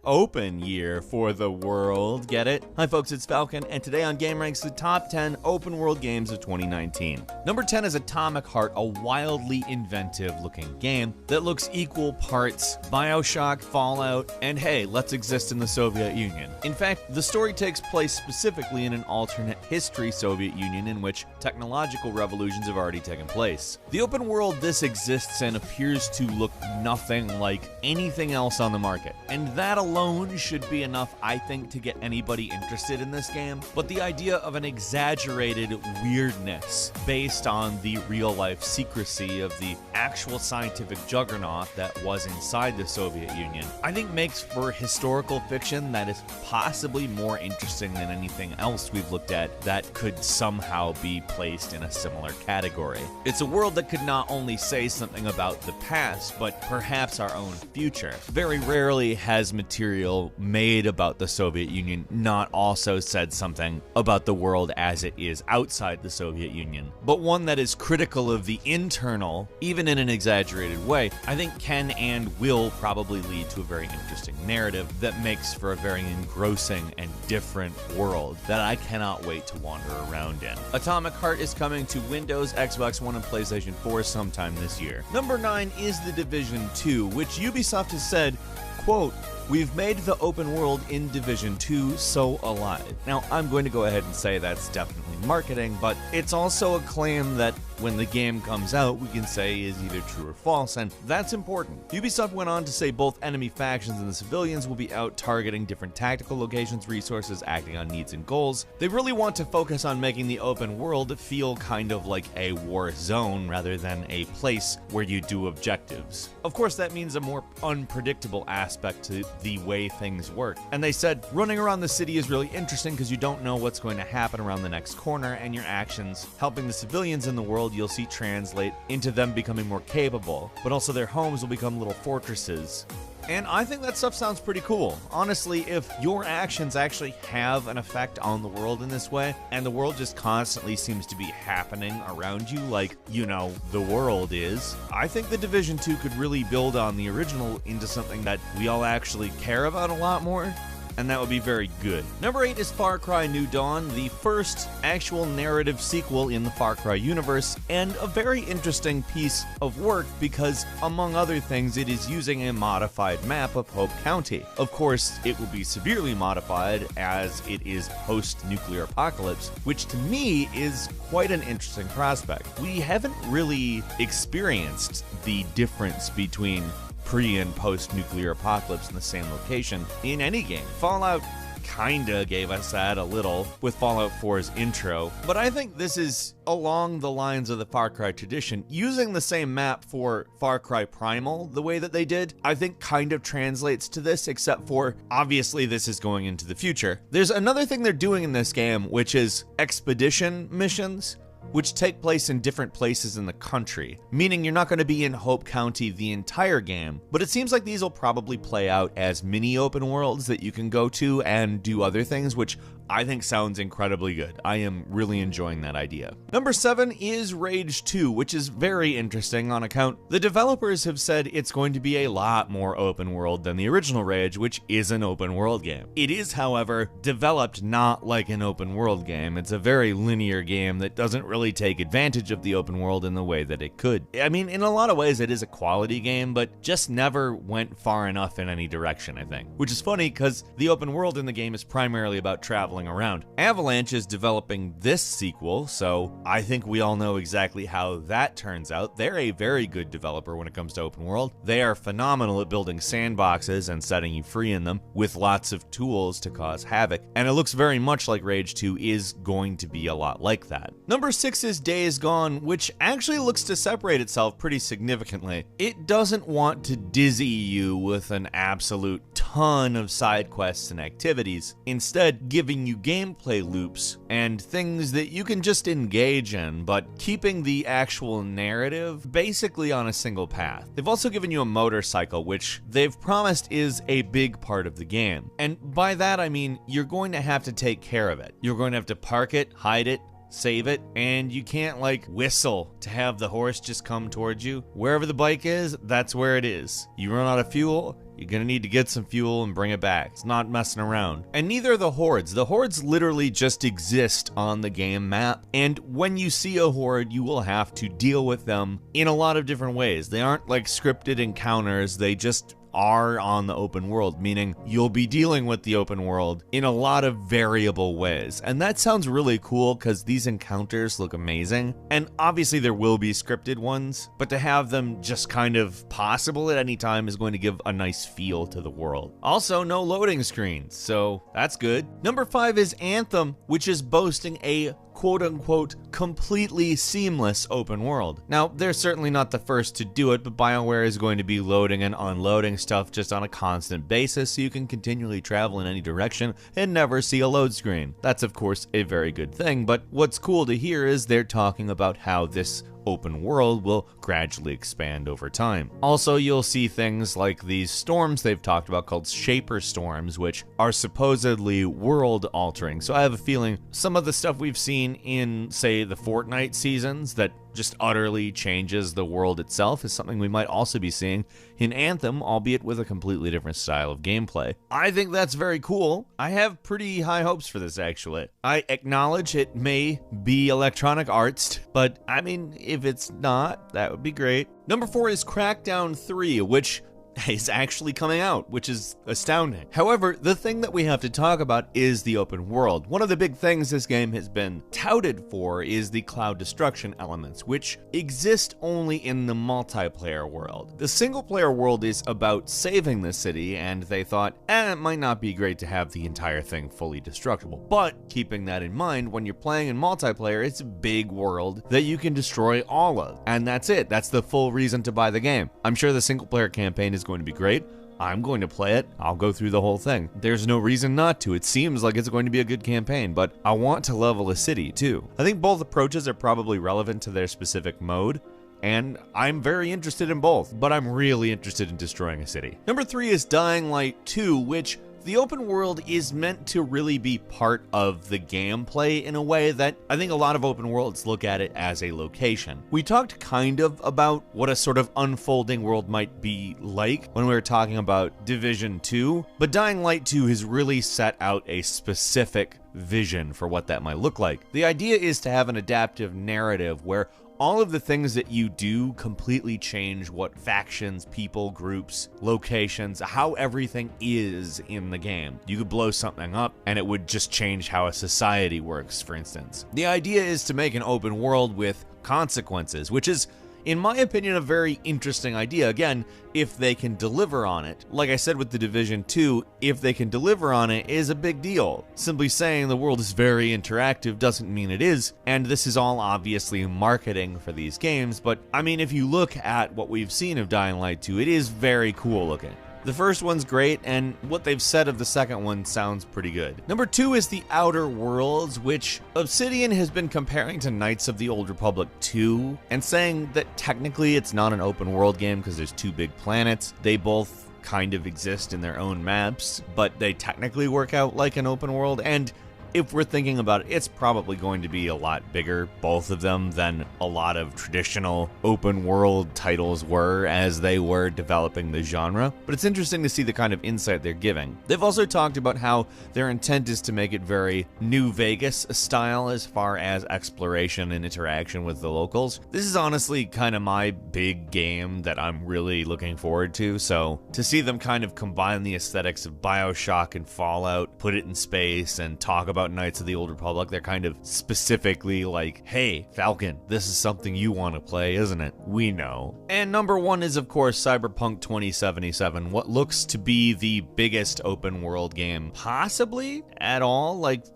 open year for the world, get it? Hi folks, it's Falcon, and today on GameRanks, the top 10 open world games of 2019. Number 10 is Atomic Heart, a wildly inventive looking game that looks equal parts BioShock, Fallout, and hey, let's exist in the Soviet Union. In fact, the story takes place specifically in an alternate history Soviet Union in which technological revolutions have already taken place. The open world this exists in appears to look nothing like anything else on the market, and that alone should be enough, I think, to get anybody interested in this game. But the idea of an exaggerated weirdness based on the real-life secrecy of the actual scientific juggernaut that was inside the Soviet Union, I think makes for historical fiction that is possibly more interesting than anything else we've looked at that could somehow be placed in a similar category. It's a world that could not only say something about the past, but perhaps our own future. Very rarely has material made about the Soviet Union not also said something about the world as it is outside the Soviet Union, but one that is critical of the internal, even in an exaggerated way, I think can and will probably lead to a very interesting narrative that makes for a very engrossing and different world that I cannot wait to wander around in. Atomic Heart is coming to Windows, Xbox One, and PlayStation 4 sometime this year. Number 9 is The Division 2, which Ubisoft has said, quote, "We've made the open world in Division 2 so alive." Now, I'm going to go ahead and say that's definitely marketing, but it's also a claim that when the game comes out, we can say is either true or false, and that's important. Ubisoft went on to say both enemy factions and the civilians will be out targeting different tactical locations, resources, acting on needs and goals. They really want to focus on making the open world feel kind of like a war zone rather than a place where you do objectives. Of course, that means a more unpredictable aspect to the way things work. And they said, running around the city is really interesting because you don't know what's going to happen around the next corner, and your actions helping the civilians in the world you'll see translate into them becoming more capable, but also their homes will become little fortresses. And I think that stuff sounds pretty cool. Honestly, if your actions actually have an effect on the world in this way, and the world just constantly seems to be happening around you like, you know, the world is, I think The Division 2 could really build on the original into something that we all actually care about a lot more. And that would be very good. Number 8 is Far Cry New Dawn, the first actual narrative sequel in the Far Cry universe, and a very interesting piece of work because, among other things, it is using a modified map of Hope County. Of course, it will be severely modified as it is post-nuclear apocalypse, which to me is quite an interesting prospect. We haven't really experienced the difference between pre- and post-nuclear apocalypse in the same location in any game. Fallout kinda gave us that a little with Fallout 4's intro, but I think this is along the lines of the Far Cry tradition. Using the same map for Far Cry Primal the way that they did, I think kind of translates to this, except for obviously this is going into the future. There's another thing they're doing in this game, which is expedition missions, which take place in different places in the country, meaning you're not going to be in Hope County the entire game, but it seems like these will probably play out as mini open worlds that you can go to and do other things, which I think sounds incredibly good. I am really enjoying that idea. Number 7 is Rage 2, which is very interesting on account the developers have said it's going to be a lot more open world than the original Rage, which is an open world game. It is, however, developed not like an open world game. It's a very linear game that doesn't really take advantage of the open world in the way that it could. I mean, in a lot of ways it is a quality game, but just never went far enough in any direction, I think. Which is funny because the open world in the game is primarily about traveling around. Avalanche is developing this sequel, so I think we all know exactly how that turns out. They're a very good developer when it comes to open world. They are phenomenal at building sandboxes and setting you free in them with lots of tools to cause havoc, and it looks very much like Rage 2 is going to be a lot like that. Number 6 is Days Gone, which actually looks to separate itself pretty significantly. It doesn't want to dizzy you with an absolute ton of side quests and activities, instead giving you gameplay loops and things that you can just engage in, but keeping the actual narrative basically on a single path. They've also given you a motorcycle, which they've promised is a big part of the game. And by that I mean you're going to have to take care of it. You're going to have to park it, hide it, save it, and you can't like whistle to have the horse just come towards you. Wherever the bike is, that's where it is. You run out of fuel, you're gonna need to get some fuel and bring it back. It's not messing around. And neither are the hordes. The hordes literally just exist on the game map, and when you see a horde, you will have to deal with them in a lot of different ways. They aren't like scripted encounters, they just are on the open world, meaning you'll be dealing with the open world in a lot of variable ways. And that sounds really cool because these encounters look amazing. And obviously there will be scripted ones, but to have them just kind of possible at any time is going to give a nice feel to the world. Also, no loading screens, so that's good. Number 5 is Anthem, which is boasting a quote-unquote completely seamless open world. Now, they're certainly not the first to do it, but BioWare is going to be loading and unloading stuff just on a constant basis so you can continually travel in any direction and never see a load screen. That's of course a very good thing, but what's cool to hear is they're talking about how this open world will gradually expand over time. Also, you'll see things like these storms they've talked about called Shaper Storms, which are supposedly world altering. So I have a feeling some of the stuff we've seen in, say, the Fortnite seasons that just utterly changes the world itself is something we might also be seeing in Anthem, albeit with a completely different style of gameplay. I think that's very cool. I have pretty high hopes for this, actually. I acknowledge it may be Electronic Arts, but I mean, if it's not, that would be great. Number 4 is Crackdown 3, which is actually coming out, which is astounding. However, the thing that we have to talk about is the open world. One of the big things this game has been touted for is the cloud destruction elements, which exist only in the multiplayer world. The single player world is about saving the city, and they thought, it might not be great to have the entire thing fully destructible. But keeping that in mind, when you're playing in multiplayer, it's a big world that you can destroy all of. And that's it. That's the full reason to buy the game. I'm sure the single player campaign is going to be great. I'm going to play it. I'll go through the whole thing. There's no reason not to. It seems like it's going to be a good campaign, but I want to level a city too. I think both approaches are probably relevant to their specific mode, and I'm very interested in both, but I'm really interested in destroying a city. Number 3 is Dying Light 2, which the open world is meant to really be part of the gameplay in a way that I think a lot of open worlds look at it as a location. We talked kind of about what a sort of unfolding world might be like when we were talking about Division 2, but Dying Light 2 has really set out a specific vision for what that might look like. The idea is to have an adaptive narrative where all of the things that you do completely change what factions, people, groups, locations, how everything is in the game. You could blow something up and it would just change how a society works, for instance. The idea is to make an open world with consequences, which is, in my opinion, a very interesting idea. Again, if they can deliver on it. Like I said with the Division 2, if they can deliver on it is a big deal. Simply saying the world is very interactive doesn't mean it is, and this is all obviously marketing for these games, but I mean, if you look at what we've seen of Dying Light 2, it is very cool looking. The first one's great, and what they've said of the second one sounds pretty good. Number 2 is The Outer Worlds, which Obsidian has been comparing to Knights of the Old Republic 2, and saying that technically it's not an open world game because there's 2 big planets. They both kind of exist in their own maps, but they technically work out like an open world, and if we're thinking about it, it's probably going to be a lot bigger, both of them, than a lot of traditional open world titles were as they were developing the genre. But it's interesting to see the kind of insight they're giving. They've also talked about how their intent is to make it very New Vegas style as far as exploration and interaction with the locals. This is honestly kind of my big game that I'm really looking forward to, so to see them kind of combine the aesthetics of BioShock and Fallout, put it in space, and talk about Knights of the Old Republic, they're kind of specifically like, hey, Falcon, this is something you want to play, isn't it? We know. And number 1 is, of course, Cyberpunk 2077, what looks to be the biggest open world game possibly at all, like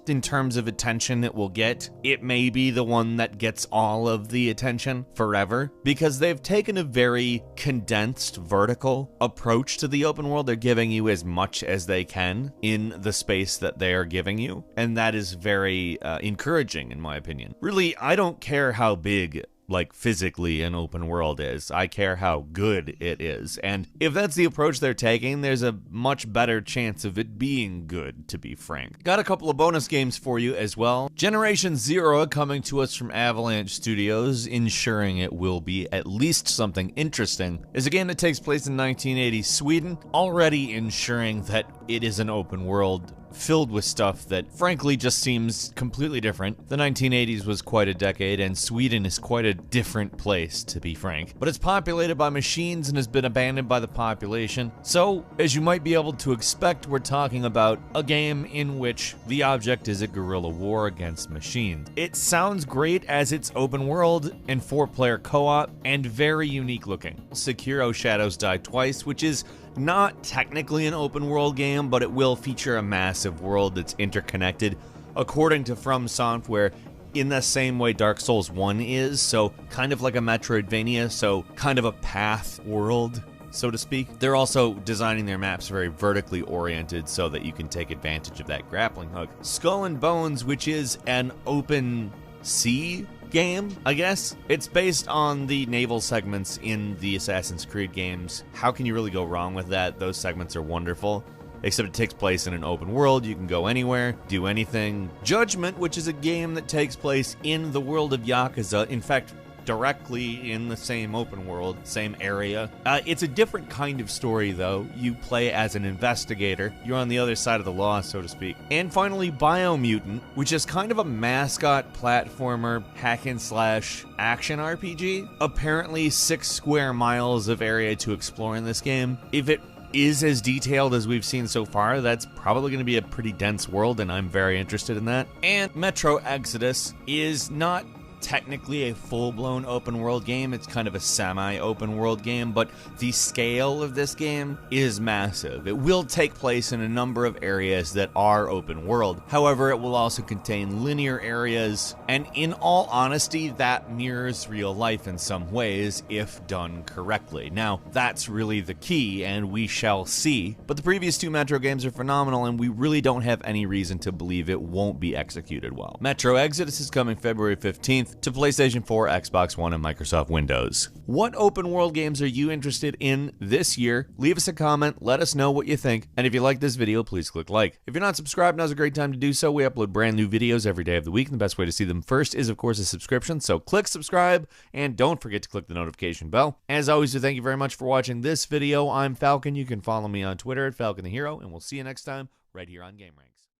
in terms of attention it will get. It may be the one that gets all of the attention forever, because they've taken a very condensed vertical approach to the open world. They're giving you as much as they can in the space that they are giving you, and that is very encouraging in my opinion. Really, I don't care how big like physically an open world is. I care how good it is. And if that's the approach they're taking, there's a much better chance of it being good, to be frank. Got a couple of bonus games for you as well. Generation Zero coming to us from Avalanche Studios, ensuring it will be at least something interesting, is a game that takes place in 1980 Sweden, already ensuring that it is an open world filled with stuff that frankly just seems completely different. The 1980s was quite a decade, and Sweden is quite a different place, to be frank. But it's populated by machines and has been abandoned by the population. So, as you might be able to expect, we're talking about a game in which the object is a guerrilla war against machines. It sounds great as it's open world and 4-player co-op and very unique looking. Sekiro Shadows Die Twice, which is not technically an open world game, but it will feature a massive world that's interconnected, according to From Software, in the same way Dark Souls 1 is, so kind of like a Metroidvania, so kind of a path world, so to speak. They're also designing their maps very vertically oriented so that you can take advantage of that grappling hook. Skull and Bones, which is an open sea game, I guess. It's based on the naval segments in the Assassin's Creed games. How can you really go wrong with that? Those segments are wonderful. Except it takes place in an open world. You can go anywhere, do anything. Judgment, which is a game that takes place in the world of Yakuza. In fact, directly in the same open world, same area. It's a different kind of story, though. You play as an investigator. You're on the other side of the law, so to speak. And finally, Biomutant, which is kind of a mascot platformer, hack-and-slash action RPG. Apparently 6 square miles of area to explore in this game. If it is as detailed as we've seen so far, that's probably going to be a pretty dense world, and I'm very interested in that. And Metro Exodus is not technically a full-blown open world game. It's kind of a semi-open world game, but the scale of this game is massive. It will take place in a number of areas that are open world. However, it will also contain linear areas, and in all honesty, that mirrors real life in some ways if done correctly. Now, that's really the key, and we shall see. But the previous 2 Metro games are phenomenal, and we really don't have any reason to believe it won't be executed well. Metro Exodus is coming February 15th to PlayStation 4, Xbox One, and Microsoft Windows. What open world games are you interested in this year? Leave us a comment, let us know what you think, and if you like this video, please click like. If you're not subscribed, now's a great time to do so. We upload brand new videos every day of the week, and the best way to see them first is, of course, a subscription, so click subscribe, and don't forget to click the notification bell. As always, thank you very much for watching this video. I'm Falcon. You can follow me on Twitter at Falcon the Hero, and we'll see you next time right here on GameRanks.